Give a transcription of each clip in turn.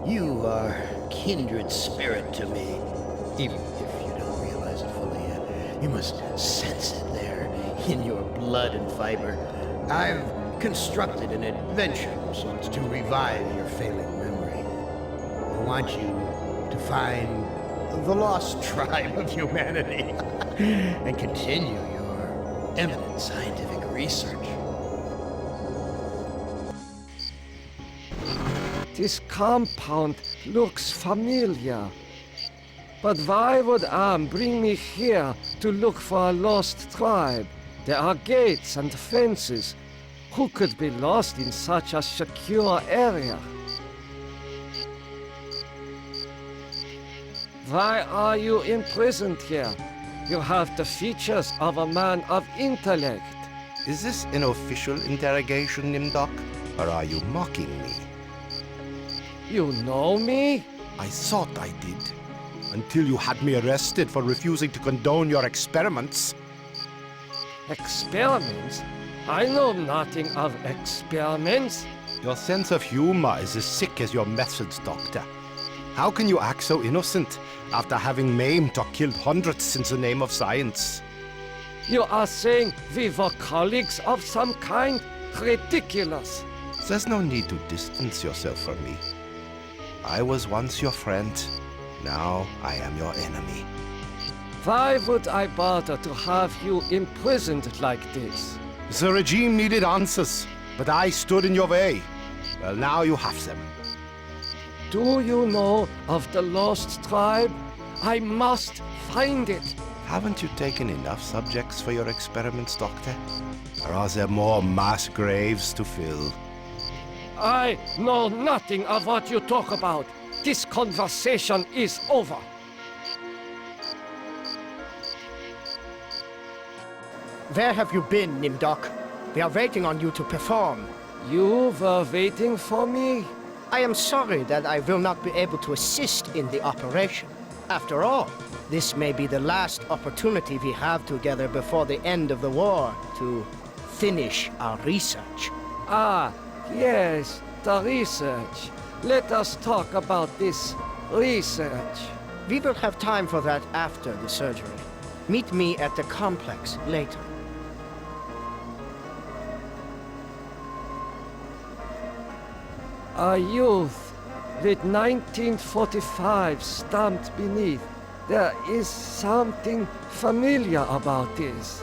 You are kindred spirit to me. Even if you don't realize it fully yet, you must sense it there in your blood and fiber. I've constructed an adventure of sorts to revive your failing memory. I want you to find the lost tribe of humanity and continue your eminent scientific research. This compound looks familiar. But why would Am bring me here to look for a lost tribe? There are gates and fences. Who could be lost in such a secure area? Why are you imprisoned here? You have the features of a man of intellect. Is this an official interrogation, Nimdok? Or are you mocking me? You know me? I thought I did. Until you had me arrested for refusing to condone your experiments. Experiments? I know nothing of experiments. Your sense of humor is as sick as your methods, Doctor. How can you act so innocent after having maimed or killed hundreds in the name of science? You are saying we were colleagues of some kind? Ridiculous. There's no need to distance yourself from me. I was once your friend. Now I am your enemy. Why would I bother to have you imprisoned like this? The regime needed answers, but I stood in your way. Well, now you have them. Do you know of the lost tribe? I must find it. Haven't you taken enough subjects for your experiments, Doctor? Or are there more mass graves to fill? I know nothing of what you talk about. This conversation is over. Where have you been, Nimdok? We are waiting on you to perform. You were waiting for me? I am sorry that I will not be able to assist in the operation. After all, this may be the last opportunity we have together before the end of the war to finish our research. Ah, yes, the research. Let us talk about this research. We will have time for that after the surgery. Meet me at the complex later. A youth with 1945 stamped beneath. There is something familiar about this.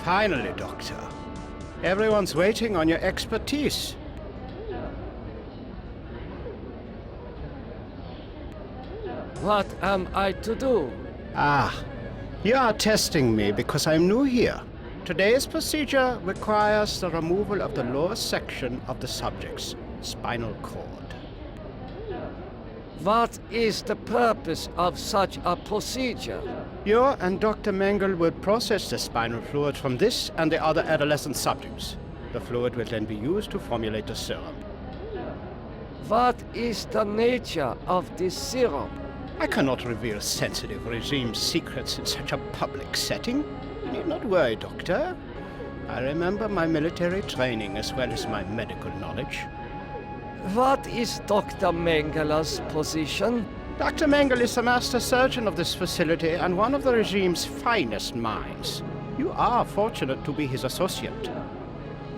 Finally, Doctor. Everyone's waiting on your expertise. What am I to do? Ah, you are testing me because I'm new here. Today's procedure requires the removal of the lower section of the subject's spinal cord. What is the purpose of such a procedure? You and Dr. Mengele will process the spinal fluid from this and the other adolescent subjects. The fluid will then be used to formulate the serum. What is the nature of this serum? I cannot reveal sensitive regime secrets in such a public setting. You need not worry, Doctor. I remember my military training as well as my medical knowledge. What is Dr. Mengele's position? Dr. Mengele is the master surgeon of this facility and one of the regime's finest minds. You are fortunate to be his associate.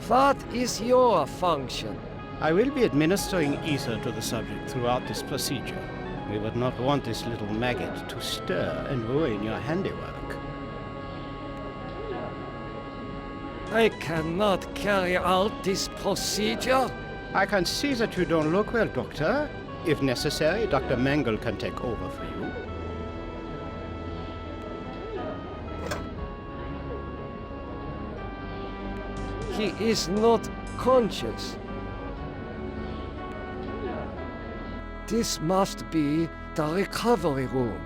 What is your function? I will be administering ether to the subject throughout this procedure. We would not want this little maggot to stir and ruin your handiwork. I cannot carry out this procedure. I can see that you don't look well, Doctor. If necessary, Dr. Mengele can take over for you. He is not conscious. This must be the recovery room.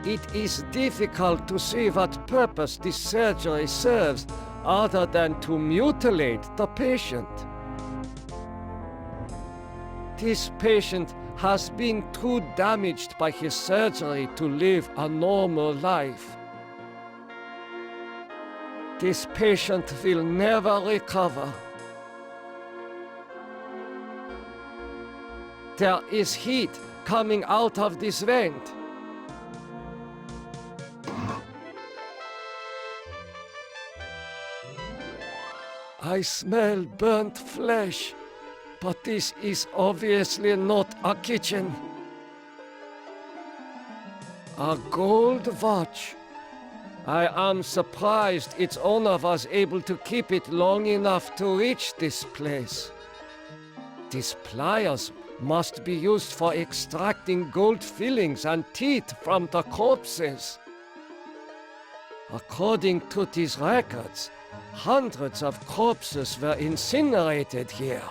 It is difficult to see what purpose this surgery serves other than to mutilate the patient. This patient has been too damaged by his surgery to live a normal life. This patient will never recover. There is heat coming out of this vent. I smell burnt flesh, but this is obviously not a kitchen. A gold watch. I am surprised its owner was able to keep it long enough to reach this place. These pliers must be used for extracting gold fillings and teeth from the corpses. According to these records, hundreds of corpses were incinerated here.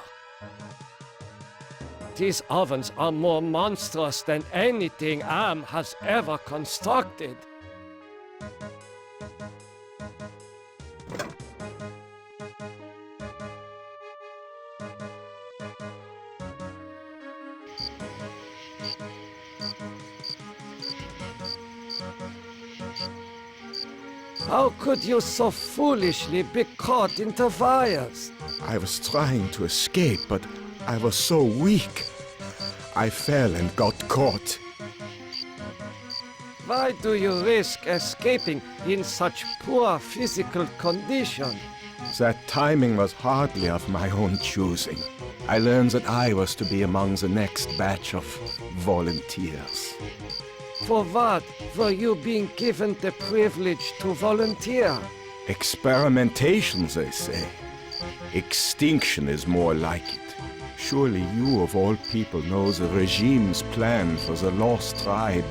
These ovens are more monstrous than anything Am has ever constructed. How could you so foolishly be caught in the fires? I was trying to escape, but I was so weak. I fell and got caught. Why do you risk escaping in such poor physical condition? That timing was hardly of my own choosing. I learned that I was to be among the next batch of volunteers. For what were you being given the privilege to volunteer? Experimentation, they say. Extinction is more like it. Surely you, of all people, know the regime's plan for the lost tribe.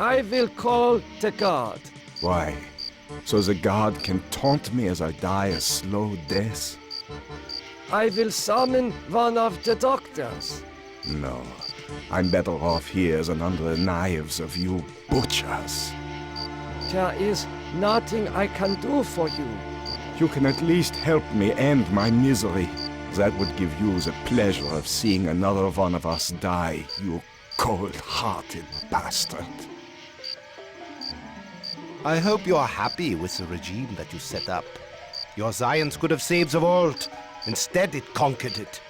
I will call the guard. Why? So the guard can taunt me as I die a slow death? I will summon one of the doctors. No. I'm better off here than under the knives of you butchers. There is nothing I can do for you. You can at least help me end my misery. That would give you the pleasure of seeing another one of us die, you cold-hearted bastard. I hope you are happy with the regime that you set up. Your science could have saved the world. Instead, it conquered it.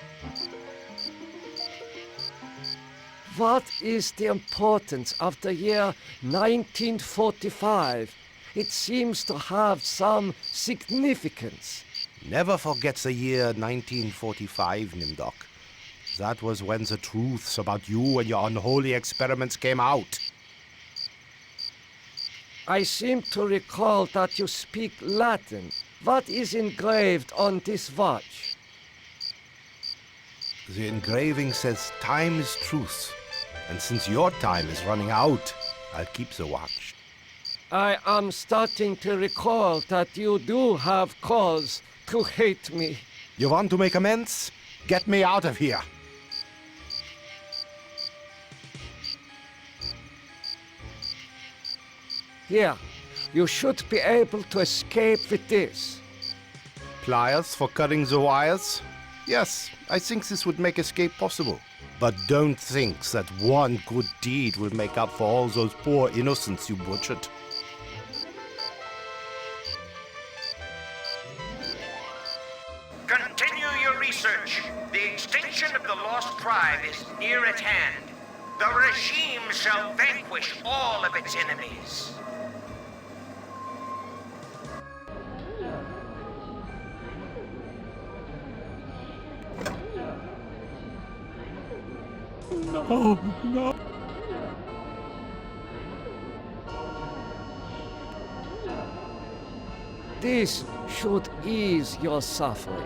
What is the importance of the year 1945? It seems to have some significance. Never forget the year 1945, Nimdok. That was when the truths about you and your unholy experiments came out. I seem to recall that you speak Latin. What is engraved on this watch? The engraving says time is truth. And since your time is running out, I'll keep the watch. I am starting to recall that you do have cause to hate me. You want to make amends? Get me out of here. Here, you should be able to escape with this. Pliers for cutting the wires? Yes, I think this would make escape possible. But don't think that one good deed will make up for all those poor innocents you butchered. Continue your research. The extinction of the lost tribe is near at hand. The regime shall vanquish all of its enemies. Oh, no. This should ease your suffering.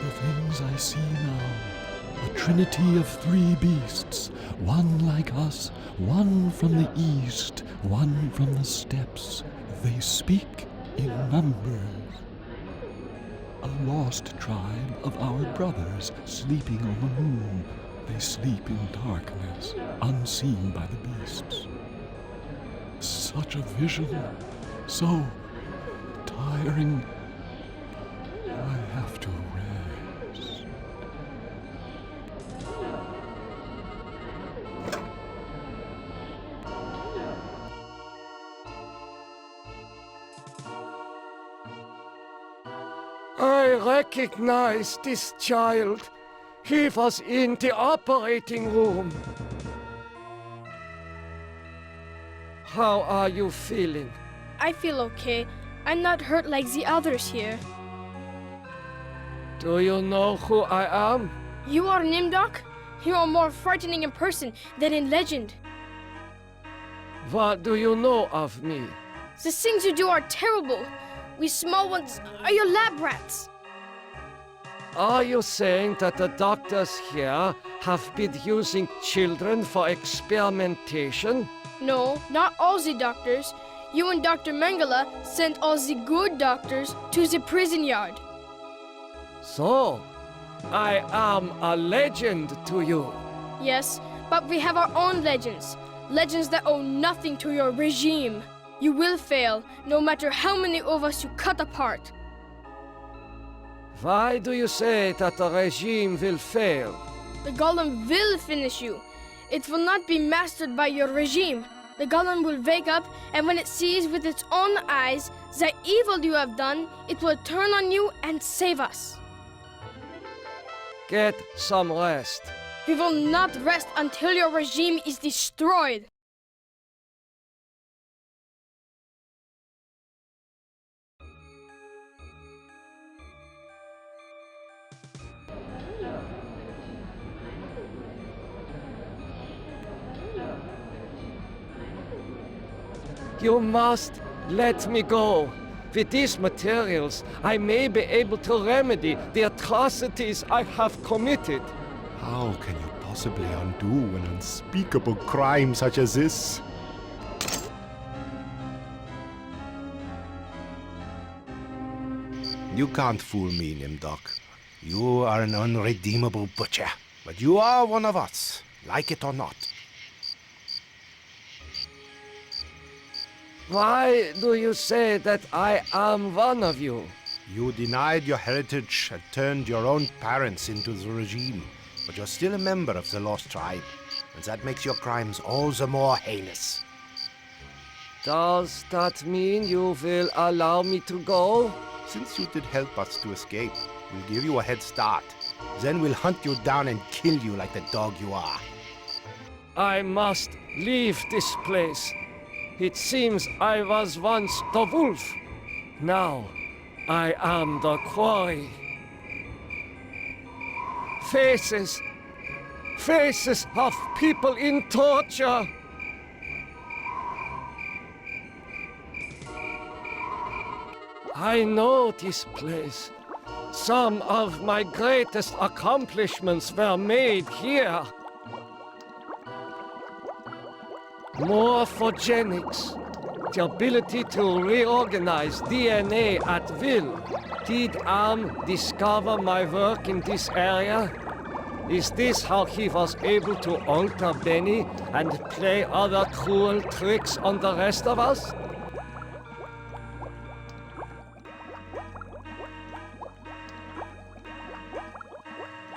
The things I see now, a trinity of three beasts, one like us, one from the east, one from the steppes. They speak in numbers. A lost tribe of our brothers sleeping on the moon. They sleep in darkness, unseen by the beasts. Such a vision, so tiring. I have to rest. recognize this child. He was in the operating room. How are you feeling? I feel okay. I'm not hurt like the others here. Do you know who I am? You are Nimdok? You are more frightening in person than in legend. What do you know of me? The things you do are terrible. We small ones are your lab rats. Are you saying that the doctors here have been using children for experimentation? No, not all the doctors. You and Dr. Mengele sent all the good doctors to the prison yard. So, I am a legend to you. Yes, but we have our own legends. Legends that owe nothing to your regime. You will fail, no matter how many of us you cut apart. Why do you say that the regime will fail? The golem will finish you. It will not be mastered by your regime. The golem will wake up, and when it sees with its own eyes the evil you have done, it will turn on you and save us. Get some rest. We will not rest until your regime is destroyed. You must let me go. With these materials, I may be able to remedy the atrocities I have committed. How can you possibly undo an unspeakable crime such as this? You can't fool me, Nimdok. You are an unredeemable butcher. But you are one of us, like it or not. Why do you say that I am one of you? You denied your heritage and turned your own parents into the regime. But you're still a member of the Lost Tribe, and that makes your crimes all the more heinous. Does that mean you will allow me to go? Since you did help us to escape, we'll give you a head start. Then we'll hunt you down and kill you like the dog you are. I must leave this place. It seems I was once the wolf. Now I am the quarry. Faces of people in torture. I know this place. Some of my greatest accomplishments were made here. Morphogenics, the ability to reorganize DNA at will. Did Am discover my work in this area? Is this how he was able to alter Benny and play other cruel tricks on the rest of us?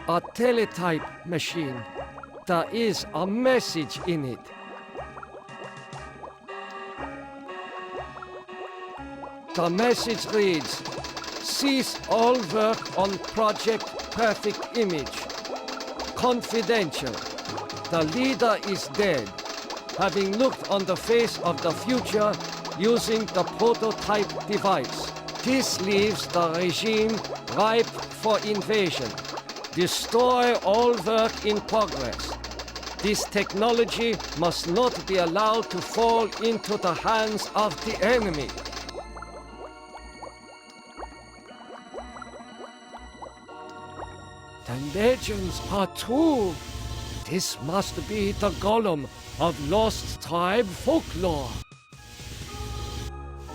A teletype machine. There is a message in it. The message reads, cease all work on Project Perfect Image. Confidential. The leader is dead, having looked on the face of the future using the prototype device. This leaves the regime ripe for invasion. Destroy all work in progress. This technology must not be allowed to fall into the hands of the enemy. The legends are true. This must be the golem of Lost Tribe folklore.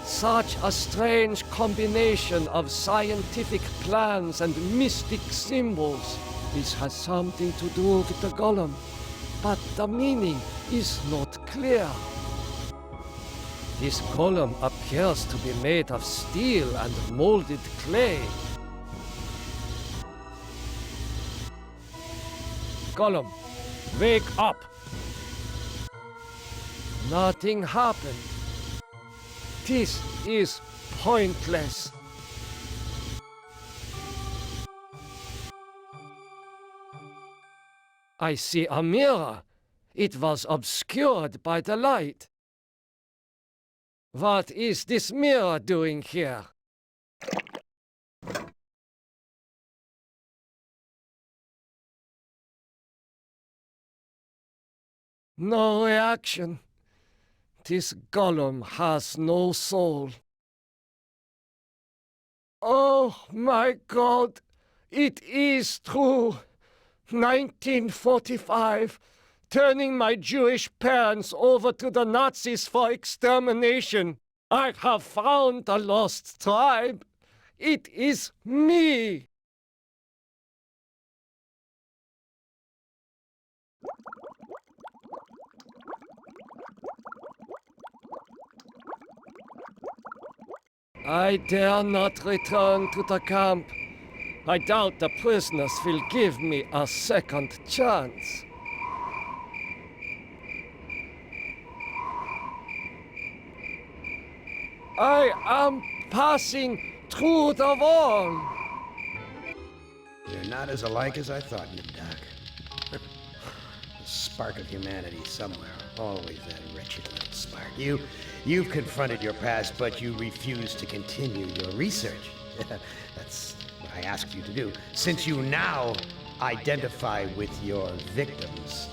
Such a strange combination of scientific plans and mystic symbols. This has something to do with the golem, but the meaning is not clear. This golem appears to be made of steel and molded clay. Golem, wake up! Nothing happened. This is pointless. I see a mirror. It was obscured by the light. What is this mirror doing here? No reaction. This golem has no soul. Oh my God! It is true! 1945, turning my Jewish parents over to the Nazis for extermination. I have found the lost tribe. It is me! I dare not return to the camp. I doubt the prisoners will give me a second chance. I am passing through the wall. They're not as alike as I thought, Nimdok. A spark of humanity somewhere. Always that wretched little spark. You've confronted your past, but you refuse to continue your research. That's what I asked you to do. Since you now identify with your victims,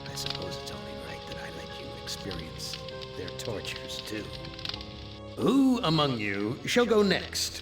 I suppose it's only right that I let you experience their tortures too. Who among you shall go next?